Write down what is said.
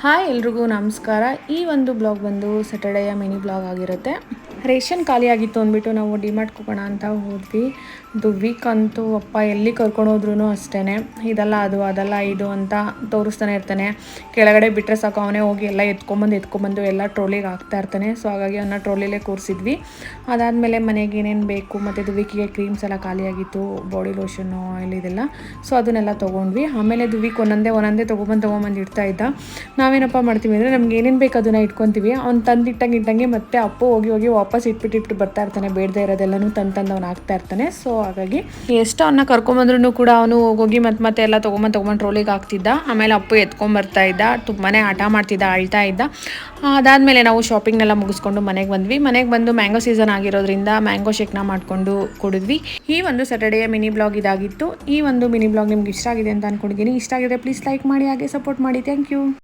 Hi ಎಲ್ರಿಗೂ ನಮಸ್ಕಾರ. ಈ ಒಂದು ಬ್ಲಾಗ್ ಬಂದು ಸ್ಯಾಟರ್ಡೆಯ ಮಿನಿ ಬ್ಲಾಗ್ ಆಗಿರುತ್ತೆ. ರೇಷನ್ ಖಾಲಿ ಆಗಿತ್ತು ಅಂದ್ಬಿಟ್ಟು ನಾವು ಡಿಮಾರ್ಟ್ಗೆ ಹೋಗೋಣ ಅಂತ ಹೋದ್ವಿ. ಇದು ವೀಕ್ ಅಂತೂ ಅಪ್ಪ ಎಲ್ಲಿ ಕರ್ಕೊಂಡು ಹೋದ್ರೂ ಅಷ್ಟೇ ಇದಲ್ಲ ಅದು ಅದಲ್ಲ ಇದು ಅಂತ ತೋರಿಸ್ತಾನೆ ಇರ್ತಾನೆ. ಕೆಳಗಡೆ ಬಿಟ್ಟರೆ ಸಾಕು ಅವನೇ ಹೋಗಿ ಎಲ್ಲ ಎತ್ಕೊಂಬಂದು ಎಲ್ಲ ಟ್ರೋಲಿಗೆ ಹಾಕ್ತಾ ಇರ್ತಾನೆ. ಸೊ ಹಾಗಾಗಿ ಅವನ್ನ ಟ್ರೋಲಿಲೇ ಕೂರಿಸಿದ್ವಿ. ಅದಾದಮೇಲೆ ಮನೆಗೆ ಏನೇನು ಬೇಕು ಮತ್ತು ಇದು ವೀಕಿಗೆ ಕ್ರೀಮ್ಸ್ ಎಲ್ಲ ಖಾಲಿಯಾಗಿತ್ತು, ಬಾಡಿ ಲೋಷನ್ನು ಆಯಿಲ್ ಇದೆಲ್ಲ. ಸೊ ಅದನ್ನೆಲ್ಲ ತೊಗೊಂಡ್ವಿ. ಆಮೇಲೆ ಇದು ವೀಕ್ ಒಂದೊಂದೇ ತೊಗೊಂಬಂದು ಇಡ್ತಾ ಇದ್ದ. ನಾವೇನಪ್ಪ ಮಾಡ್ತೀವಿ ಅಂದರೆ ನಮ್ಗೆ ಏನೇನು ಬೇಕು ಅದನ್ನು ಇಟ್ಕೊತೀವಿ. ಅವ್ನು ತಂದಿಟ್ಟಂಗೆ ಮತ್ತೆ ಅಪ್ಪು ಹೋಗಿ ವಾಪಸ್ ಇಟ್ಬಿಟ್ಟು ಬರ್ತಾ ಇರ್ತಾನೆ. ಬೇಡದೇ ಇರೋದೆಲ್ಲನೂ ತಂದು ಅವ್ನು ಹಾಕ್ತಾ ಇರ್ತಾನೆ. ಸೊ ಹಾಗಾಗಿ ಎಷ್ಟು ಅವನ್ನ ಕರ್ಕೊಂಬಂದ್ರೂ ಕೂಡ ಅವನು ಹೋಗಿ ಮತ್ತೆ ಎಲ್ಲ ತೊಗೊಂಬಂದು ಟ್ರೋಲಿಗೆ ಹಾಕ್ತಿದ್ದ. ಆಮೇಲೆ ಅಪ್ಪು ಎತ್ಕೊಂಬರ್ತಾ ಇದ್ದ, ತುಂಬಾ ಆಟ ಮಾಡ್ತಿದ್ದ, ಅಳ್ತಾ ಇದ್ದ. ಅದಾದಮೇಲೆ ನಾವು ಶಾಪಿಂಗ್ನೆಲ್ಲ ಮುಗಿಸ್ಕೊಂಡು ಮನೆಗೆ ಬಂದು ಮ್ಯಾಂಗೋ ಸೀಸನ್ ಆಗಿರೋದ್ರಿಂದ ಮ್ಯಾಂಗೋ ಶೇಕ್ನ ಮಾಡಿಕೊಂಡು ಕುಡಿದ್ವಿ. ಈ ಒಂದು ಸ್ಯಾಟರ್ಡೆಯ ಮಿನಿ ಬ್ಲಾಗ್ ಇದಾಗಿತ್ತು. ಈ ಒಂದು ಮಿನಿ ಬ್ಲಾಗ್ ನಿಮ್ಗೆ ಇಷ್ಟ ಆಗಿದೆ ಅಂತ ಅಂದ್ಕೊಂಡಿದ್ದೀನಿ. ಇಷ್ಟ ಆಗಿದ್ರೆ ಪ್ಲೀಸ್ ಲೈಕ್ ಮಾಡಿ, ಹಾಗೆ ಸಪೋರ್ಟ್ ಮಾಡಿ. Thank you.